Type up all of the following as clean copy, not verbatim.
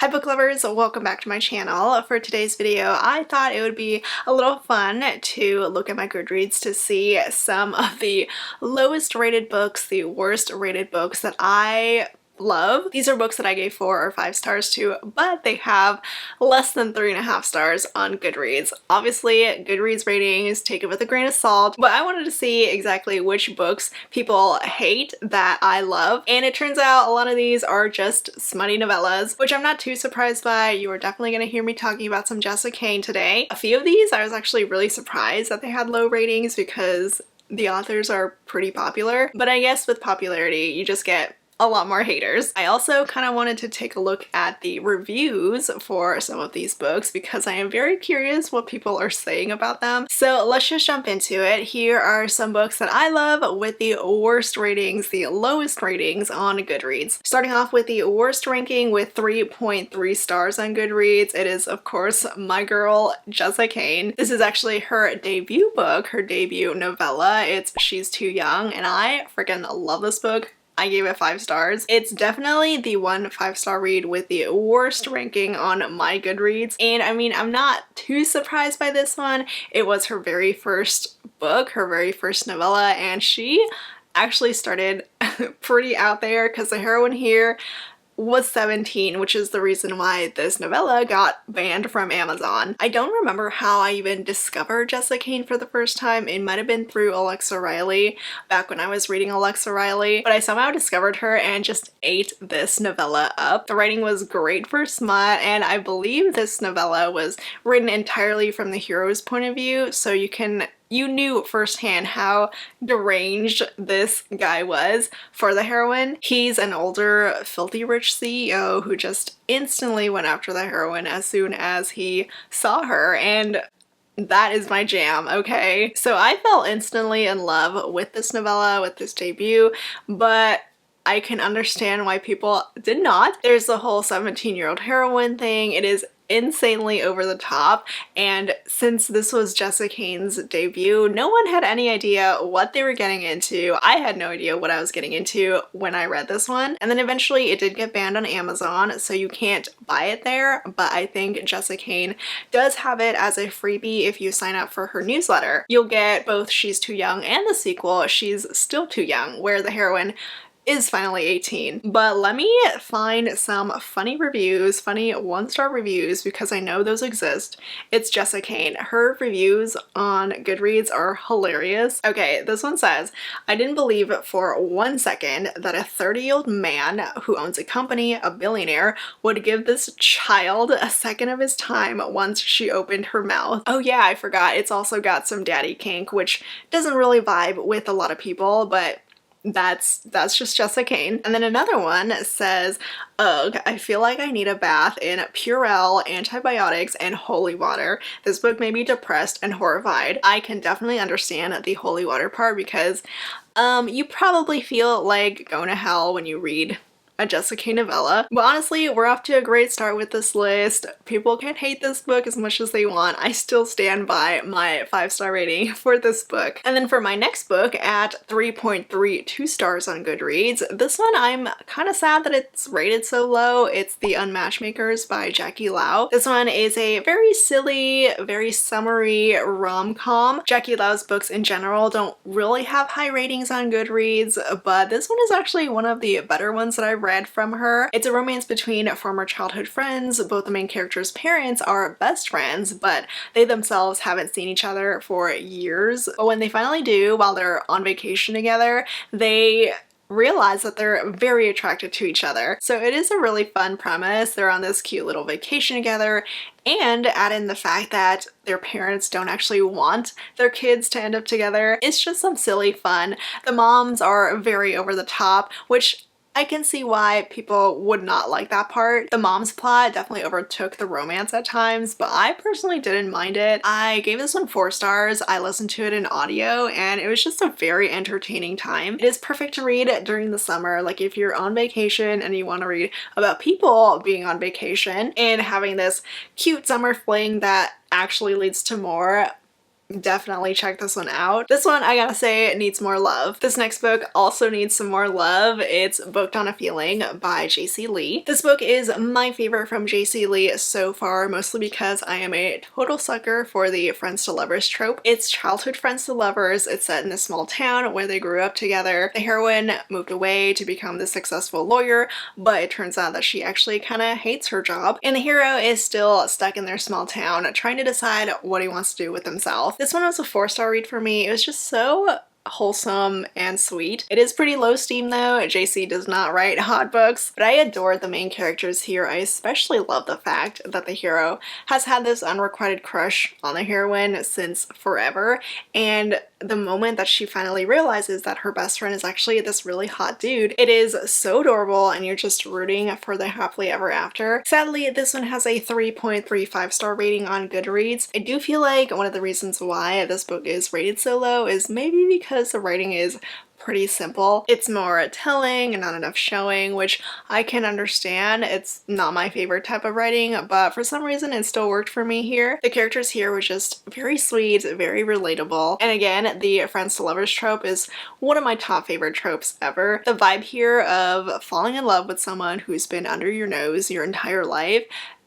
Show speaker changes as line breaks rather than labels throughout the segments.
Hi book lovers, welcome back to my channel. For today's video, I thought it would be a little fun to look at my Goodreads to see some of the lowest rated books, the worst rated books that I love. These are books that I gave 4 or 5 stars to, but they have less than 3.5 stars on Goodreads. Obviously, Goodreads ratings, take it with a grain of salt, but I wanted to see exactly which books people hate that I love, and it turns out a lot of these are just smutty novellas, which I'm not too surprised by. You are definitely going to hear me talking about some Jessa Kane today. A few of these I was actually really surprised that they had low ratings because the authors are pretty popular, but I guess with popularity you just get a lot more haters. I also kind of wanted to take a look at the reviews for some of these books because I am very curious what people are saying about them. So let's just jump into it. Here are some books that I love with the worst ratings, the lowest ratings on Goodreads. Starting off with the worst ranking with 3.3 stars on Goodreads, it is of course my girl Jessa Kane. This is actually her debut book, her debut novella. It's She's Too Young, and I freaking love this book. I gave it 5 stars. It's definitely the one 5-star read with the worst ranking on my Goodreads. And I mean, I'm not too surprised by this one. It was her very first book, her very first novella, and she actually started pretty out there because the heroine here was 17, which is the reason why this novella got banned from Amazon. I don't remember how I even discovered Jessa Kane for the first time. It might have been through Alexa Riley back when I was reading Alexa Riley, but I somehow discovered her and just ate this novella up. The writing was great for smut, and I believe this novella was written entirely from the hero's point of view, so you knew firsthand how deranged this guy was for the heroine. He's an older, filthy rich CEO who just instantly went after the heroine as soon as he saw her, and that is my jam, okay? So I fell instantly in love with this novella, with this debut, but I can understand why people did not. There's the whole 17-year-old heroine thing. It is insanely over the top, and since this was Jessa Kane's debut, no one had any idea what they were getting into. I had no idea what I was getting into when I read this one, and then eventually it did get banned on Amazon, so you can't buy it there, but I think Jessa Kane does have it as a freebie if you sign up for her newsletter. You'll get both She's Too Young and the sequel, She's Still Too Young, where the heroine is finally 18. But let me find some funny reviews, funny 1-star reviews, because I know those exist. It's Jessa Kane. Her reviews on Goodreads are hilarious. Okay, this one says, I didn't believe for 1 second that a 30-year-old man who owns a company, a billionaire, would give this child a second of his time once she opened her mouth. Oh yeah, I forgot. It's also got some daddy kink, which doesn't really vibe with a lot of people, but that's just Jessa Kane. And then another one says, ugh, I feel like I need a bath in Purell, antibiotics, and holy water. This book made me depressed and horrified. I can definitely understand the holy water part because you probably feel like going to hell when you read a Jessa Kane novella. But honestly, we're off to a great start with this list. People can hate this book as much as they want. I still stand by my 5-star rating for this book. And then for my next book at 3.32 stars on Goodreads, this one I'm kind of sad that it's rated so low. It's The Unmatchmakers by Jackie Lau. This one is a very silly, very summery rom-com. Jackie Lau's books in general don't really have high ratings on Goodreads, but this one is actually one of the better ones that I've read from her. It's a romance between former childhood friends. Both the main characters' parents are best friends, but they themselves haven't seen each other for years. But when they finally do, while they're on vacation together, they realize that they're very attracted to each other. So it is a really fun premise. They're on this cute little vacation together, and add in the fact that their parents don't actually want their kids to end up together. It's just some silly fun. The moms are very over the top, which I can see why people would not like that part. The mom's plot definitely overtook the romance at times, but I personally didn't mind it. I gave this one 4 stars. I listened to it in audio, and it was just a very entertaining time. It is perfect to read during the summer, like if you're on vacation and you want to read about people being on vacation and having this cute summer fling that actually leads to more. definitely check this one out. This one, I gotta say, needs more love. This next book also needs some more love. It's Booked on a Feeling by J.C. Lee. This book is my favorite from J.C. Lee so far, mostly because I am a total sucker for the friends to lovers trope. It's childhood friends to lovers. It's set in a small town where they grew up together. The heroine moved away to become the successful lawyer, but it turns out that she actually kind of hates her job, and the hero is still stuck in their small town trying to decide what he wants to do with himself. This one was a 4-star read for me. It was just so wholesome and sweet. It is pretty low steam though. JC does not write hot books, but I adore the main characters here. I especially love the fact that the hero has had this unrequited crush on the heroine since forever, and the moment that she finally realizes that her best friend is actually this really hot dude, it is so adorable and you're just rooting for the happily ever after. Sadly, this one has a 3.35-star rating on Goodreads. I do feel like one of the reasons why this book is rated so low is maybe because the writing is pretty simple. It's more telling and not enough showing, which I can understand. It's not my favorite type of writing, but for some reason it still worked for me here. The characters here were just very sweet, very relatable, and again, the friends to lovers trope is one of my top favorite tropes ever. The vibe here of falling in love with someone who's been under your nose your entire life,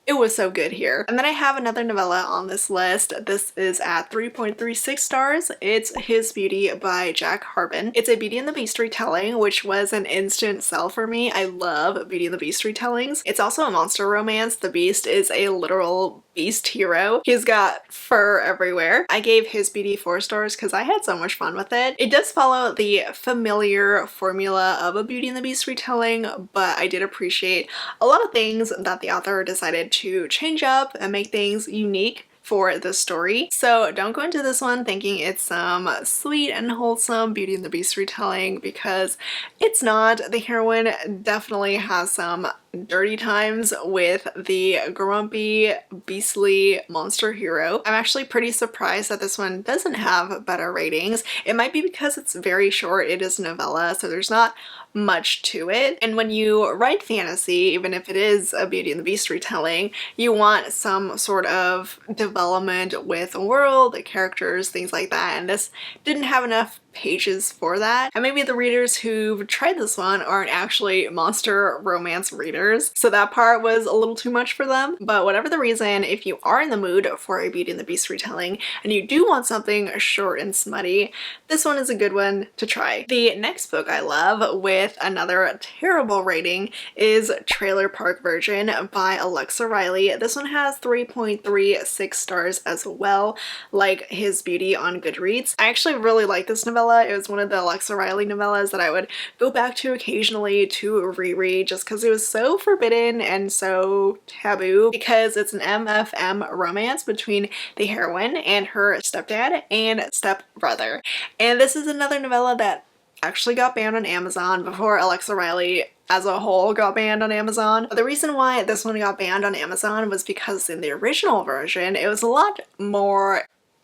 it was so good here. And then I have another novella on this list. This is at 3.36 stars. It's His Beauty by Jack Harbin. It's a Beauty and the Beast retelling, which was an instant sell for me. I love Beauty and the Beast retellings. It's also a monster romance. The Beast is a literal beast hero. He's got fur everywhere. I gave His Beauty 4 stars because I had so much fun with it. It does follow the familiar formula of a Beauty and the Beast retelling, but I did appreciate a lot of things that the author decided to change up and make things unique for the story. So don't go into this one thinking it's some sweet and wholesome Beauty and the Beast retelling, because it's not. The heroine definitely has some dirty times with the grumpy, beastly monster hero. I'm actually pretty surprised that this one doesn't have better ratings. It might be because it's very short. It is a novella, so there's not much to it. And when you write fantasy, even if it is a Beauty and the Beast retelling, you want some sort of development with the world, the characters, things like that, and this didn't have enough pages for that. And maybe the readers who've tried this one aren't actually monster romance readers, so that part was a little too much for them. But whatever the reason, if you are in the mood for a Beauty and the Beast retelling and you do want something short and smutty, this one is a good one to try. The next book I love with another terrible rating is Trailer Park Virgin by Alexa Riley. This one has 3.36 stars as well, like His Beauty on Goodreads. I actually really like this novella. It was one of the Alexa Riley novellas that I would go back to occasionally to reread just because it was so forbidden and so taboo, because it's an MFM romance between the heroine and her stepdad and stepbrother. And this is another novella that actually got banned on Amazon before Alexa Riley as a whole got banned on Amazon. The reason why this one got banned on Amazon was because in the original version it was a lot more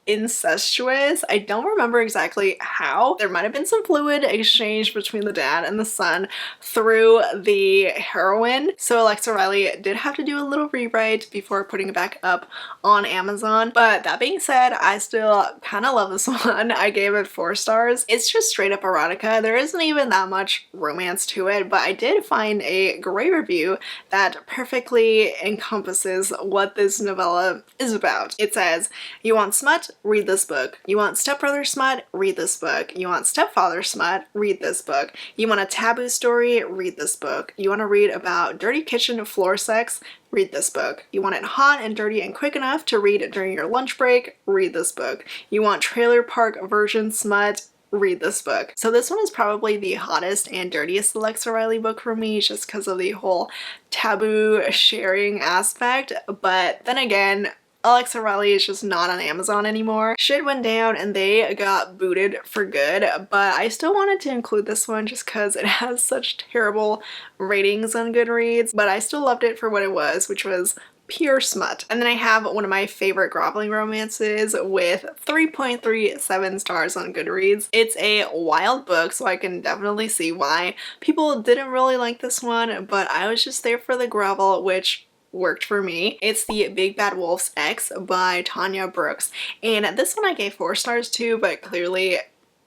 incestuous. I don't remember exactly how. There might have been some fluid exchange between the dad and the son through the heroine. So Alexa Riley did have to do a little rewrite before putting it back up on Amazon. But that being said, I still kind of love this one. I gave it 4 stars. It's just straight up erotica. There isn't even that much romance to it, but I did find a great review that perfectly encompasses what this novella is about. It says, "You want smut? Read this book. You want stepbrother smut? Read this book. You want stepfather smut? Read this book. You want a taboo story? Read this book. You want to read about dirty kitchen floor sex? Read this book. You want it hot and dirty and quick enough to read during your lunch break? Read this book. You want trailer park version smut? Read this book." So this one is probably the hottest and dirtiest Alexa Riley book for me, just because of the whole taboo sharing aspect. But then again, Alexa Riley is just not on Amazon anymore. Shit went down and they got booted for good, but I still wanted to include this one just because it has such terrible ratings on Goodreads, but I still loved it for what it was, which was pure smut. And then I have one of my favorite groveling romances with 3.37 stars on Goodreads. It's a wild book, so I can definitely see why people didn't really like this one, but I was just there for the grovel, which worked for me. It's The Big Bad Wolf's Ex by Tanya Brooks, and this one I gave 4 stars to, but clearly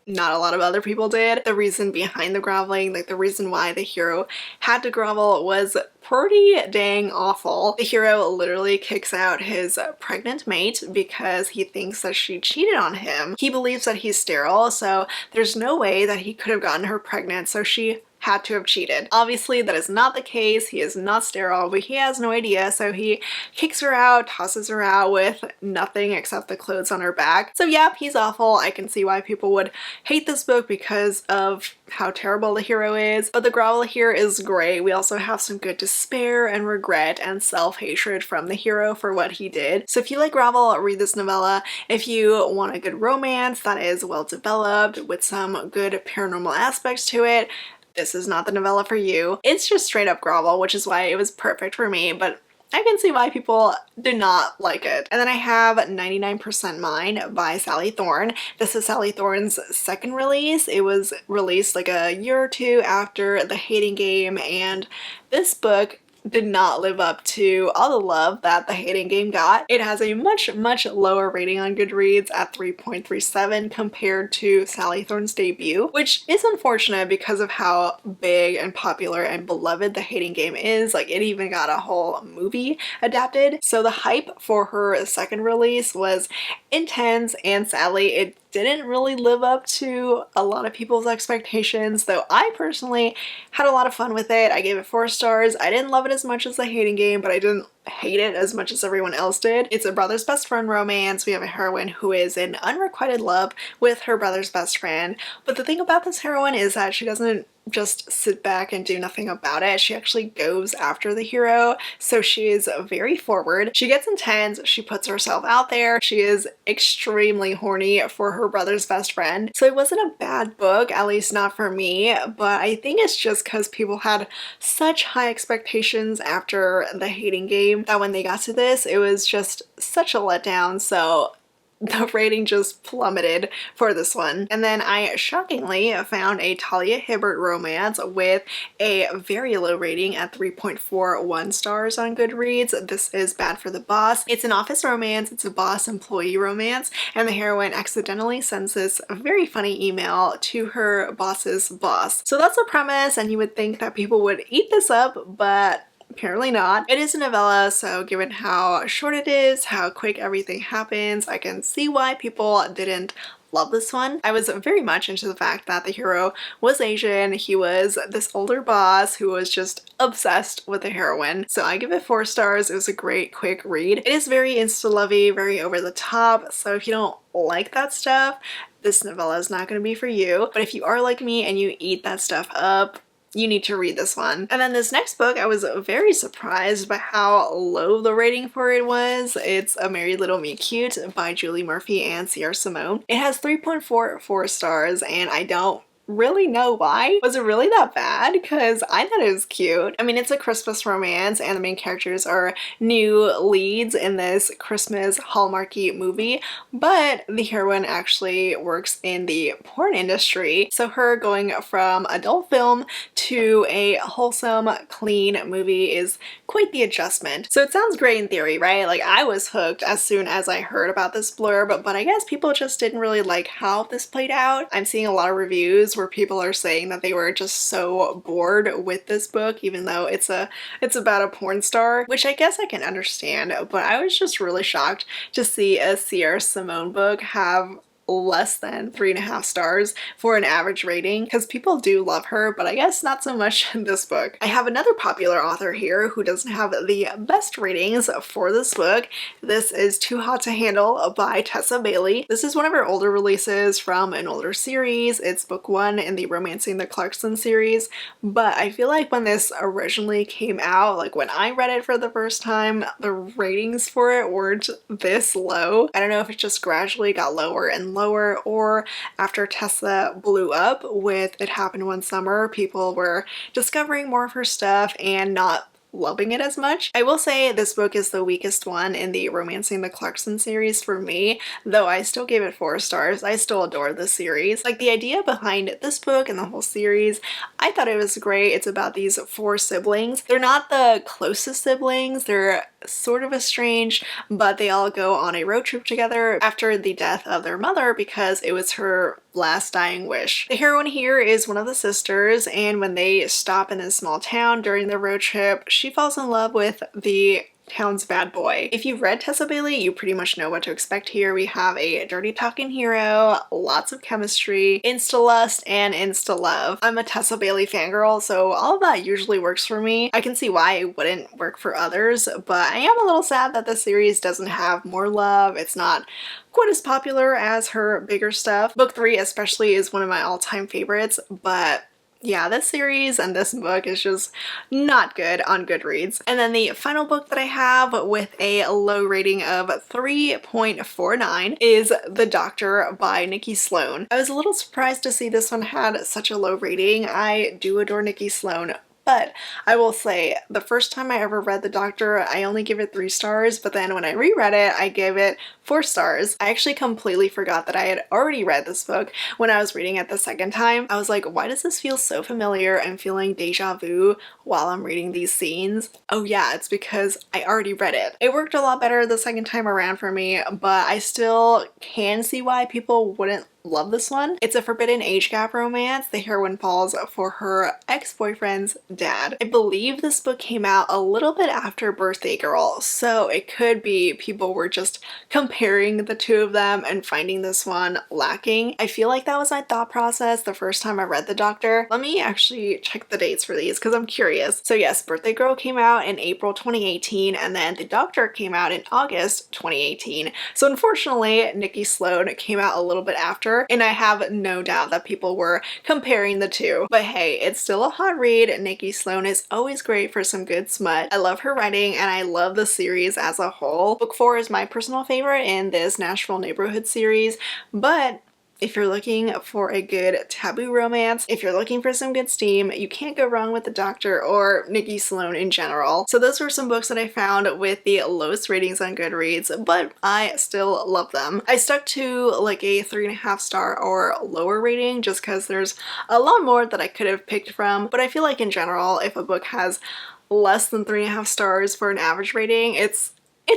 not a lot of other people did. The reason behind the groveling, like the reason why the hero had to grovel, was pretty dang awful. The hero literally kicks out his pregnant mate because he thinks that she cheated on him. He believes that he's sterile, so there's no way that he could have gotten her pregnant, so she had to have cheated. Obviously that is not the case. He is not sterile, but he has no idea, so he kicks her out, tosses her out with nothing except the clothes on her back. So yeah, he's awful. I can see why people would hate this book because of how terrible the hero is, but the grovel here is great. We also have some good despair and regret and self-hatred from the hero for what he did. So if you like grovel, read this novella. If you want a good romance that is well developed with some good paranormal aspects to it, this is not the novella for you. It's just straight up grovel, which is why it was perfect for me, but I can see why people do not like it. And then I have 99% Mine by Sally Thorne. This is Sally Thorne's second release. It was released like a year or two after The Hating Game, and this book did not live up to all the love that The Hating Game got. It has a much lower rating on Goodreads at 3.37 compared to Sally Thorne's debut, which is unfortunate because of how big and popular and beloved The Hating Game is. Like, it even got a whole movie adapted. So the hype for her second release was intense, and sadly it didn't really live up to a lot of people's expectations, though I personally had a lot of fun with it. I gave it 4 stars. I didn't love it as much as The Hating Game, but I didn't hate it as much as everyone else did. It's a brother's best friend romance. We have a heroine who is in unrequited love with her brother's best friend, but the thing about this heroine is that she doesn't just sit back and do nothing about it. She actually goes after the hero, so she is very forward. She gets intense, she puts herself out there, she is extremely horny for her brother's best friend. So it wasn't a bad book, at least not for me, but I think it's just because people had such high expectations after The Hating Game that when they got to this, it was just such a letdown. So the rating just plummeted for this one. And then I shockingly found a Talia Hibbert romance with a very low rating at 3.41 stars on Goodreads. This is Bad for the Boss. It's an office romance, it's a boss-employee romance, and the heroine accidentally sends this very funny email to her boss's boss. So that's the premise, and you would think that people would eat this up, but apparently not. It is a novella, so given how short it is, how quick everything happens, I can see why people didn't love this one. I was very much into the fact that the hero was Asian. He was this older boss who was just obsessed with the heroine. So I give it 4 stars. It was a great quick read. It is very insta-lovey, very over the top, so if you don't like that stuff, this novella is not going to be for you. But if you are like me and you eat that stuff up, you need to read this one. And then this next book, I was very surprised by how low the rating for it was. It's A Merry Little Me Cute by Julie Murphy and Sierra Simone. It has 3.44 stars, and I don't really know why. Was it really that bad? Because I thought it was cute. I mean, it's a Christmas romance and the main characters are new leads in this Christmas Hallmarky movie, but the heroine actually works in the porn industry. So her going from adult film to a wholesome, clean movie is quite the adjustment. So it sounds great in theory, right? Like, I was hooked as soon as I heard about this blurb, but I guess people just didn't really like how this played out. I'm seeing a lot of reviews where people are saying that they were just so bored with this book, even though it's about a porn star, which I guess I can understand, but I was just really shocked to see a Sierra Simone book have less than 3.5 stars for an average rating, because people do love her, but I guess not so much in this book. I have another popular author here who doesn't have the best ratings for this book. This is Too Hot to Handle by Tessa Bailey. This is one of her older releases from an older series. It's book 1 in the Romancing the Clarkson series, but I feel like when this originally came out, like when I read it for the first time, the ratings for it weren't this low. I don't know if it just gradually got lower and lower, or after Tessa blew up with It Happened One Summer, people were discovering more of her stuff and not loving it as much. I will say this book is the weakest one in the Romancing the Clarkson series for me, though I still gave it 4 stars. I still adore this series. Like, the idea behind this book and the whole series, I thought it was great. It's about these 4 siblings. They're not the closest siblings, they're sort of estranged, but they all go on a road trip together after the death of their mother because it was her last dying wish. The heroine here is one of the sisters, and when they stop in a small town during their road trip, she falls in love with the town's bad boy. If you've read Tessa Bailey, you pretty much know what to expect here. We have a dirty talking hero, lots of chemistry, insta-lust, and insta-love. I'm a Tessa Bailey fangirl, so all of that usually works for me. I can see why it wouldn't work for others, but I am a little sad that the series doesn't have more love. It's not quite as popular as her bigger stuff. Book 3 especially is one of my all-time favorites, but yeah, this series and this book is just not good on Goodreads. And then the final book that I have with a low rating of 3.49 is The Doctor by Nikki Sloan. I was a little surprised to see this one had such a low rating. I do adore Nikki Sloan, but I will say the first time I ever read The Doctor, I only gave it 3 stars, but then when I reread it, I gave it 4 stars. I actually completely forgot that I had already read this book when I was reading it the second time. I was like, why does this feel so familiar? I'm feeling deja vu while I'm reading these scenes. Oh yeah, it's because I already read it. It worked a lot better the second time around for me, but I still can see why people wouldn't love this one. It's a forbidden age gap romance. The heroine falls for her ex-boyfriend's dad. I believe this book came out a little bit after Birthday Girl, so it could be people were just comparing the two of them and finding this one lacking. I feel like that was my thought process the first time I read The Doctor. Let me actually check the dates for these because I'm curious. So yes, Birthday Girl came out in April 2018, and then The Doctor came out in August 2018. So unfortunately, Nikki Sloan came out a little bit after, and I have no doubt that people were comparing the two. But hey, it's still a hot read. Nikki Sloan is always great for some good smut. I love her writing and I love the series as a whole. Book 4 is my personal favorite in this Nashville Neighborhood series, but if you're looking for a good taboo romance, if you're looking for some good steam, you can't go wrong with The Doctor or Nikki Sloan in general. So those were some books that I found with the lowest ratings on Goodreads, but I still love them. I stuck to like a 3.5 star or lower rating just because there's a lot more that I could have picked from, but I feel like in general, if a book has less than 3.5 stars for an average rating, it's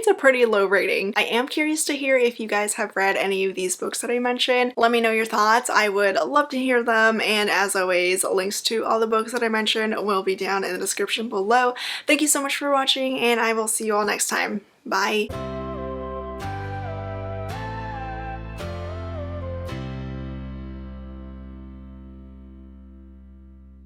a pretty low rating. I am curious to hear if you guys have read any of these books that I mentioned. Let me know your thoughts. I would love to hear them, and as always, links to all the books that I mentioned will be down in the description below. Thank you so much for watching, and I will see you all next time. Bye!